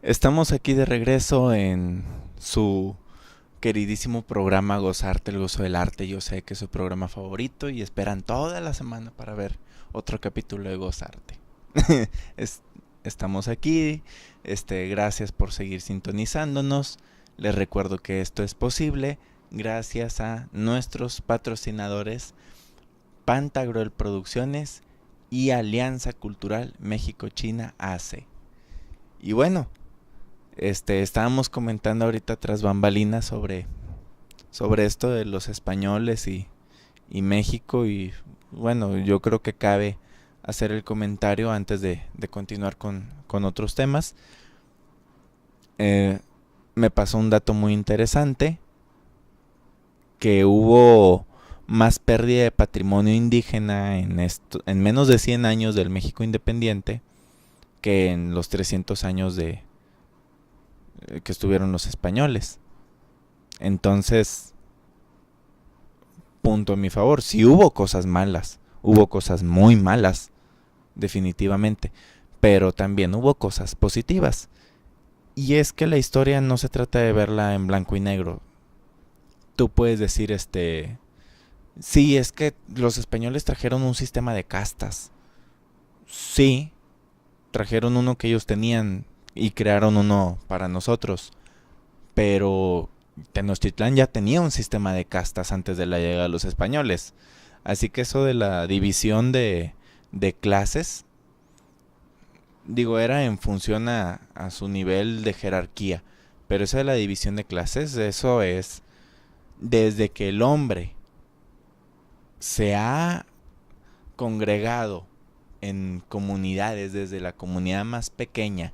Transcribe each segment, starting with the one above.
Estamos aquí de regreso en su queridísimo programa Gozarte, el gozo del arte. Yo sé que es su programa favorito y esperan toda la semana para ver otro capítulo de Gozarte. Es- Estamos aquí, gracias por seguir sintonizándonos. Les recuerdo que esto es posible gracias a nuestros patrocinadores Pantagruel Producciones y Alianza Cultural México-China AC. Y bueno, estábamos comentando ahorita tras bambalinas sobre esto de los españoles y México y bueno, yo creo que cabe hacer el comentario antes de continuar con otros temas. Me pasó un dato muy interesante, que hubo más pérdida de patrimonio indígena en menos de 100 años del México independiente que en los 300 años que estuvieron los españoles. Entonces, punto a mi favor. Si hubo cosas malas, hubo cosas muy malas, definitivamente, pero también hubo cosas positivas. Y es que la historia no se trata de verla en blanco y negro. Tú puedes decir, sí, es que los españoles trajeron un sistema de castas. Sí, trajeron uno que ellos tenían y crearon uno para nosotros. Pero Tenochtitlán ya tenía un sistema de castas antes de la llegada de los españoles. Así que eso de la división de clases, digo, era en función a su nivel de jerarquía. Pero eso de la división de clases, eso es desde que el hombre se ha congregado en comunidades, desde la comunidad más pequeña,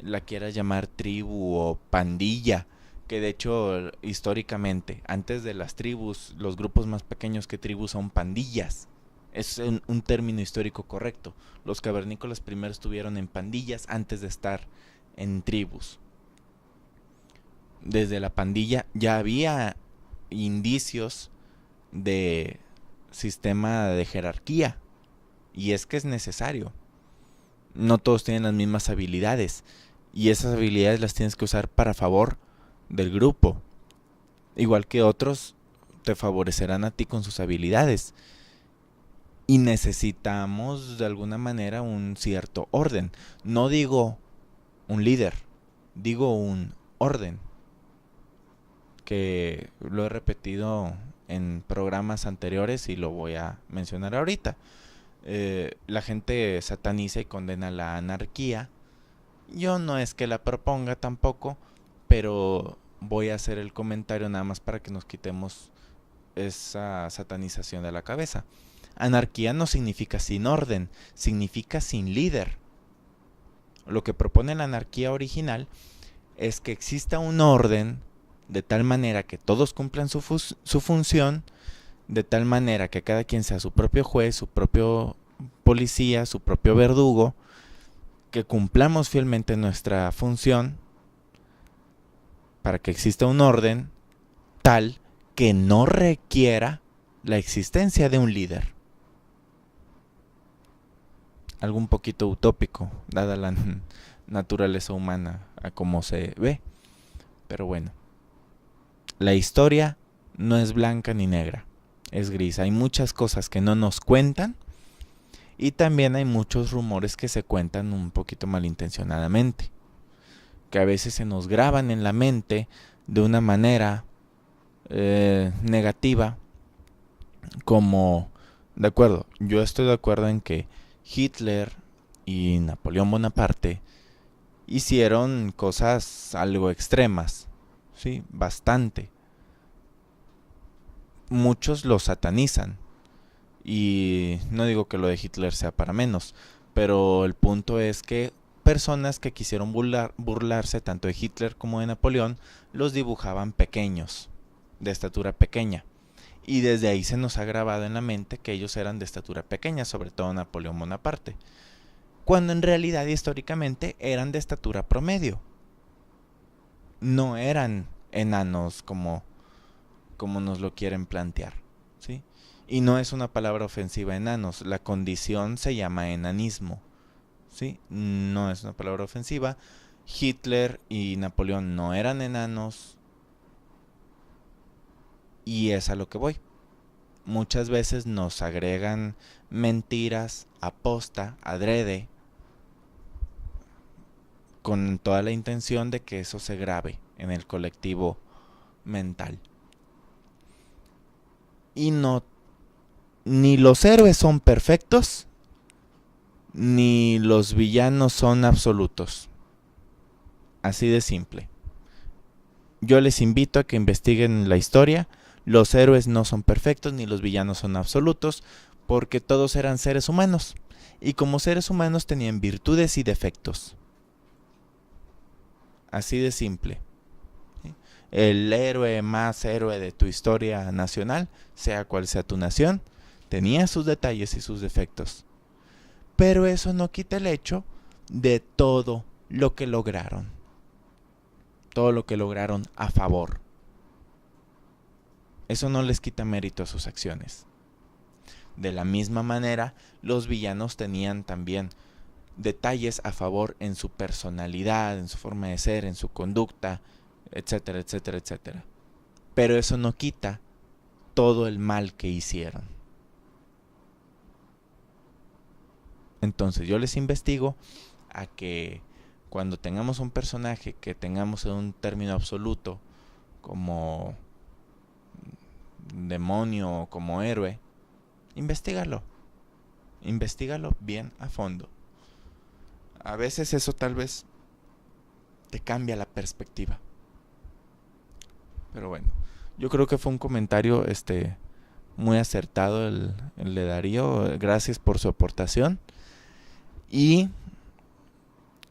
la quieras llamar tribu o pandilla, que de hecho históricamente, antes de las tribus, los grupos más pequeños que tribus son pandillas. Es un término histórico correcto. Los cavernícolas primero estuvieron en pandillas antes de estar en tribus. Desde la pandilla ya había indicios de sistema de jerarquía. Y es que es necesario. No todos tienen las mismas habilidades. Y esas habilidades las tienes que usar para favor del grupo. Igual que otros te favorecerán a ti con sus habilidades. Y necesitamos de alguna manera un cierto orden. No digo un líder, digo un orden. Que lo he repetido en programas anteriores y lo voy a mencionar ahorita. La gente sataniza y condena la anarquía. Yo no es que la proponga tampoco, pero voy a hacer el comentario nada más para que nos quitemos esa satanización de la cabeza. Anarquía no significa sin orden, significa sin líder. Lo que propone la anarquía original es que exista un orden de tal manera que todos cumplan su función, de tal manera que cada quien sea su propio juez, su propio policía, su propio verdugo, que cumplamos fielmente nuestra función para que exista un orden tal que no requiera la existencia de un líder. Algo un poquito utópico, dada la naturaleza humana a cómo se ve. Pero bueno, la historia no es blanca ni negra, es gris. Hay muchas cosas que no nos cuentan y también hay muchos rumores que se cuentan un poquito malintencionadamente, que a veces se nos graban en la mente de una manera negativa, como, de acuerdo, yo estoy de acuerdo en que Hitler y Napoleón Bonaparte hicieron cosas algo extremas, sí, bastante. Muchos lo satanizan y no digo que lo de Hitler sea para menos, pero el punto es que personas que quisieron burlarse tanto de Hitler como de Napoleón los dibujaban pequeños, de estatura pequeña. Y desde ahí se nos ha grabado en la mente que ellos eran de estatura pequeña, sobre todo Napoleón Bonaparte, cuando en realidad históricamente eran de estatura promedio. No eran enanos como nos lo quieren plantear, ¿sí? Y no es una palabra ofensiva, enanos, la condición se llama enanismo, ¿sí? No es una palabra ofensiva. Hitler y Napoleón no eran enanos. Y es a lo que voy. Muchas veces nos agregan mentiras aposta, adrede, con toda la intención de que eso se grabe en el colectivo mental. Y no, ni los héroes son perfectos, ni los villanos son absolutos. Así de simple. Yo les invito a que investiguen la historia. Los héroes no son perfectos, ni los villanos son absolutos, porque todos eran seres humanos. Y como seres humanos tenían virtudes y defectos. Así de simple. El héroe más héroe de tu historia nacional, sea cual sea tu nación, tenía sus detalles y sus defectos. Pero eso no quita el hecho de todo lo que lograron. Todo lo que lograron a favor. Eso no les quita mérito a sus acciones. De la misma manera, los villanos tenían también detalles a favor en su personalidad, en su forma de ser, en su conducta, etcétera, etcétera, etcétera. Pero eso no quita todo el mal que hicieron. Entonces yo les investigo a que cuando tengamos un personaje que tengamos en un término absoluto como demonio o como héroe, investígalo bien a fondo. A veces eso tal vez te cambia la perspectiva. Pero bueno, yo creo que fue un comentario muy acertado el de Darío. Gracias por su aportación. Y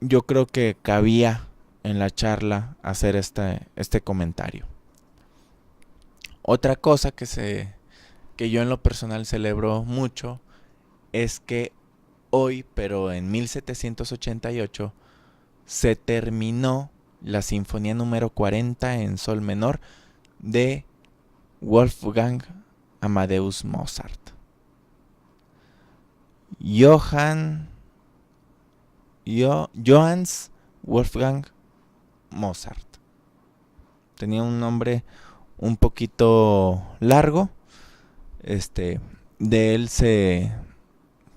yo creo que cabía en la charla hacer este comentario. Otra cosa que yo en lo personal celebro mucho es que hoy, pero en 1788, se terminó la Sinfonía número 40 en sol menor de Wolfgang Amadeus Mozart. Johannes Wolfgang Mozart. Tenía un nombre un poquito largo. De él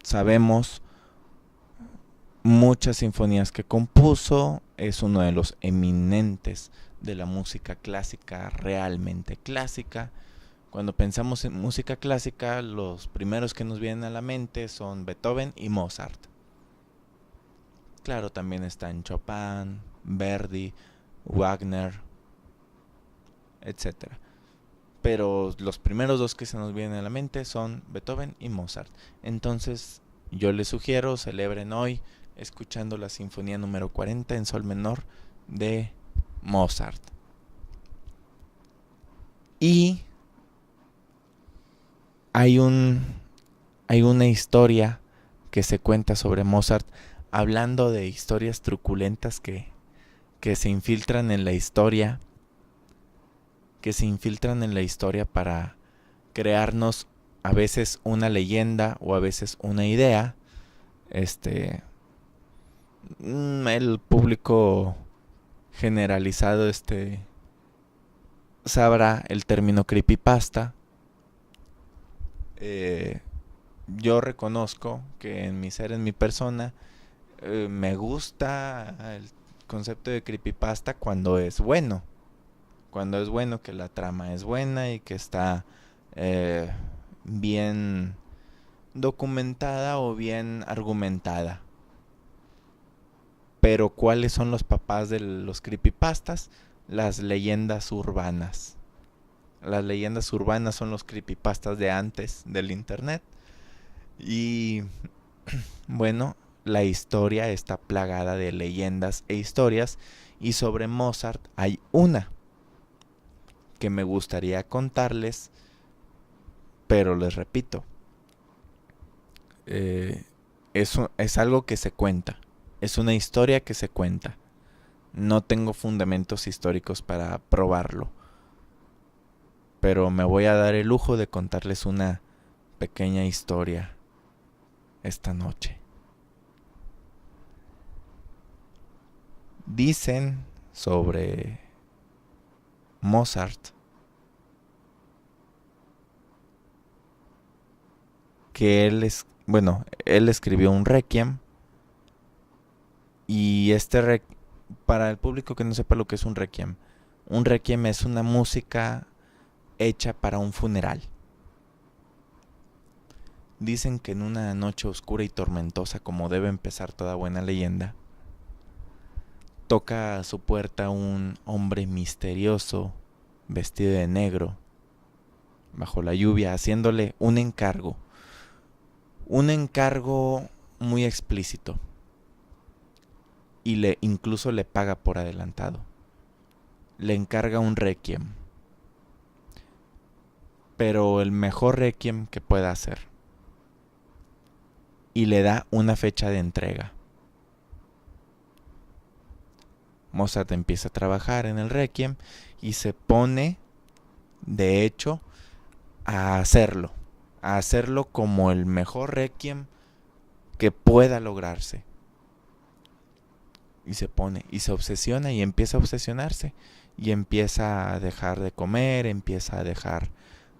sabemos muchas sinfonías que compuso. Es uno de los eminentes de la música clásica, realmente clásica. Cuando pensamos en música clásica, los primeros que nos vienen a la mente son Beethoven y Mozart. Claro, también están Chopin, Verdi, Wagner, etc. Pero los primeros dos que se nos vienen a la mente son Beethoven y Mozart. Entonces yo les sugiero, celebren hoy escuchando la Sinfonía número 40 en sol menor de Mozart. Y hay una historia que se cuenta sobre Mozart, hablando de historias truculentas que se infiltran en la historia, para crearnos a veces una leyenda o a veces una idea. El público generalizado sabrá el término creepypasta. Yo reconozco que en mi ser, en mi persona, me gusta el concepto de creepypasta cuando es bueno. Cuando es bueno, que la trama es buena y que está bien documentada o bien argumentada. Pero ¿cuáles son los papás de los creepypastas? Las leyendas urbanas. Las leyendas urbanas son los creepypastas de antes del internet. Y bueno, la historia está plagada de leyendas e historias. Y sobre Mozart hay una que me gustaría contarles, pero les repito, es algo que se cuenta. Es una historia que se cuenta. No tengo fundamentos históricos para probarlo, pero me voy a dar el lujo de contarles una pequeña historia esta noche. Dicen sobre Mozart que él escribió un requiem y para el público que no sepa lo que es un requiem es una música hecha para un funeral. Dicen que en una noche oscura y tormentosa, como debe empezar toda buena leyenda, toca a su puerta un hombre misterioso, vestido de negro, bajo la lluvia, haciéndole un encargo muy explícito, y incluso le paga por adelantado. Le encarga un requiem, pero el mejor requiem que pueda hacer, y le da una fecha de entrega. Mozart empieza a trabajar en el requiem y se pone, de hecho, a hacerlo como el mejor requiem que pueda lograrse. Y se pone, y se obsesiona, y empieza a obsesionarse, y empieza a dejar de comer, empieza a dejar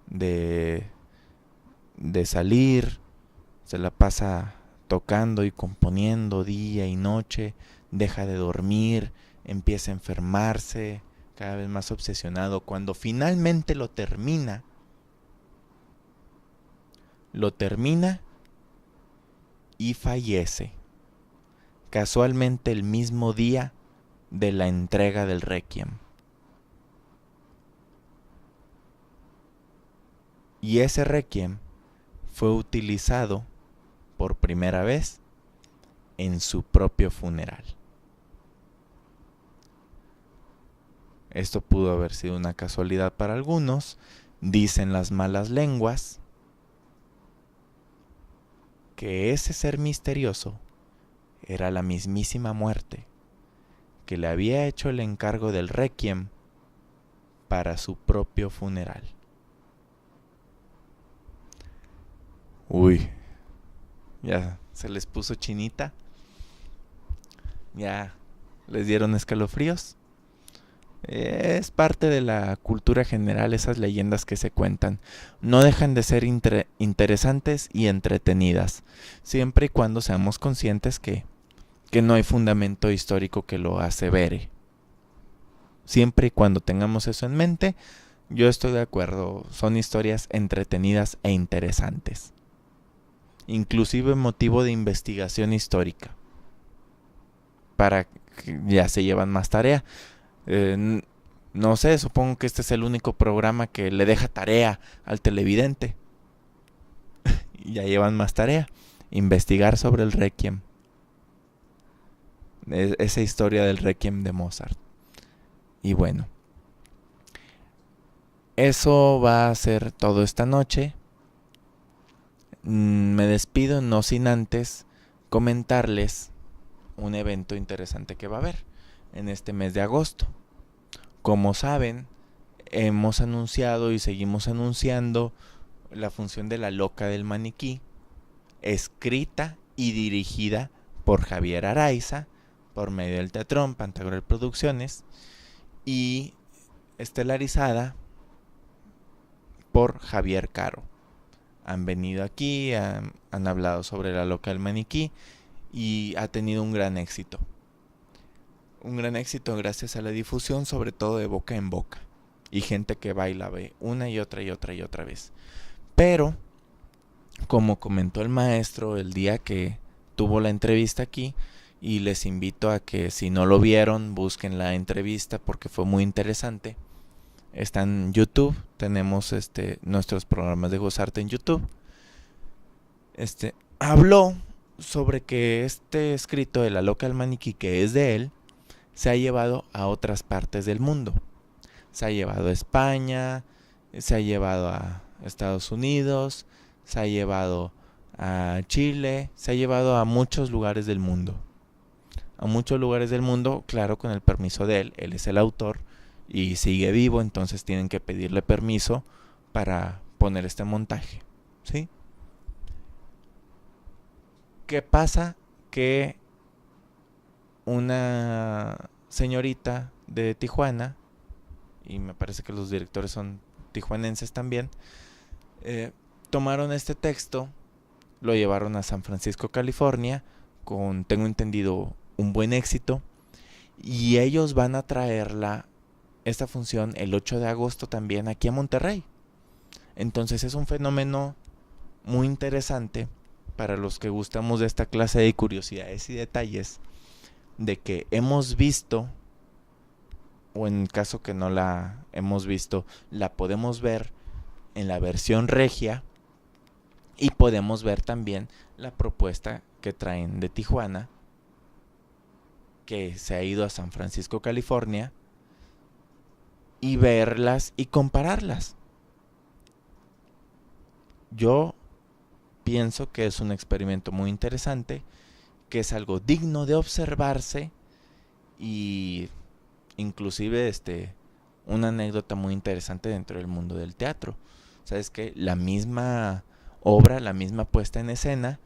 de salir, se la pasa tocando y componiendo día y noche, deja de dormir, empieza a enfermarse, cada vez más obsesionado. Cuando finalmente lo termina y fallece, casualmente el mismo día de la entrega del requiem. Y ese requiem fue utilizado por primera vez en su propio funeral. Esto pudo haber sido una casualidad para algunos. Dicen las malas lenguas que ese ser misterioso era la mismísima muerte, que le había hecho el encargo del requiem para su propio funeral. Uy, ya se les puso chinita, ya les dieron escalofríos. Es parte de la cultura general esas leyendas que se cuentan. No dejan de ser interesantes y entretenidas, siempre y cuando seamos conscientes que no hay fundamento histórico que lo asevere. Siempre y cuando tengamos eso en mente, yo estoy de acuerdo. Son historias entretenidas e interesantes, inclusive motivo de investigación histórica, para que ya se llevan más tarea. No sé, supongo que este es el único programa que le deja tarea al televidente. Ya llevan más tarea, investigar sobre el requiem, esa historia del requiem de Mozart. Y bueno, eso va a ser todo esta noche. Me despido, no sin antes comentarles un evento interesante que va a haber en este mes de agosto. Como saben, hemos anunciado y seguimos anunciando la función de La Loca del Maniquí, escrita y dirigida por Javier Araiza, por medio del Teatrón Pantagruel Producciones, y estelarizada por Javier Caro. Han venido aquí, han hablado sobre La Loca del Maniquí y ha tenido un gran éxito. Un gran éxito gracias a la difusión, sobre todo de boca en boca, y gente que va y la ve una y otra y otra y otra vez. Pero, como comentó el maestro el día que tuvo la entrevista aquí, y les invito a que si no lo vieron, busquen la entrevista porque fue muy interesante. Está en YouTube, tenemos nuestros programas de Gozarte en YouTube. Habló sobre que este escrito de La Loca del Maniquí, que es de él, se ha llevado a otras partes del mundo. Se ha llevado a España, se ha llevado a Estados Unidos, se ha llevado a Chile, se ha llevado a muchos lugares del mundo. A muchos lugares del mundo, claro, con el permiso de él. Él es el autor y sigue vivo, entonces tienen que pedirle permiso para poner este montaje, ¿sí? ¿Qué pasa? Que una señorita de Tijuana, y me parece que los directores son tijuanenses también, tomaron este texto, lo llevaron a San Francisco, California, con, tengo entendido, un buen éxito, y ellos van a traerla, esta función, el 8 de agosto también aquí a Monterrey. Entonces es un fenómeno muy interesante para los que gustamos de esta clase de curiosidades y detalles, de que hemos visto, o en caso que no la hemos visto, la podemos ver en la versión regia, y podemos ver también la propuesta que traen de Tijuana, que se ha ido a San Francisco, California, y verlas y compararlas. Yo pienso que es un experimento muy interesante, que es algo digno de observarse, y inclusive una anécdota muy interesante dentro del mundo del teatro. Sabes que la misma obra, la misma puesta en escena,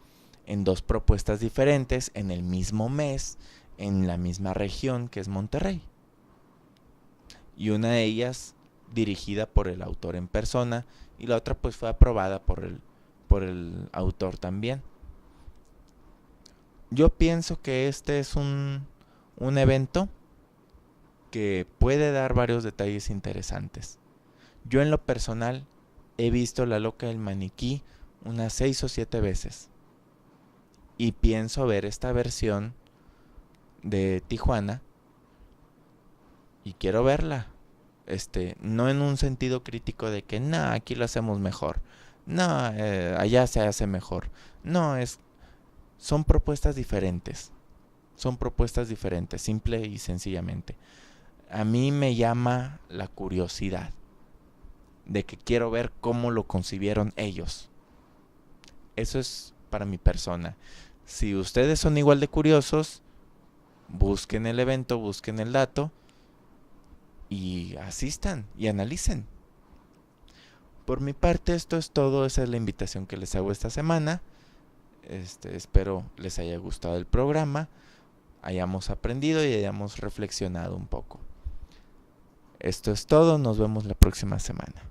en dos propuestas diferentes, en el mismo mes, en la misma región que es Monterrey. Y una de ellas dirigida por el autor en persona, y la otra pues fue aprobada por el autor también. Yo pienso que este es un evento que puede dar varios detalles interesantes. Yo en lo personal he visto La Loca del Maniquí unas 6 o 7 veces. Y pienso ver esta versión de Tijuana. Y quiero verla. No en un sentido crítico de que no, aquí lo hacemos mejor. No, allá se hace mejor. No, son propuestas diferentes. Son propuestas diferentes, simple y sencillamente. A mí me llama la curiosidad de que quiero ver cómo lo concibieron ellos. Eso es para mi persona. Si ustedes son igual de curiosos, busquen el evento, busquen el dato y asistan y analicen. Por mi parte esto es todo, esa es la invitación que les hago esta semana. Espero les haya gustado el programa, hayamos aprendido y hayamos reflexionado un poco. Esto es todo, nos vemos la próxima semana.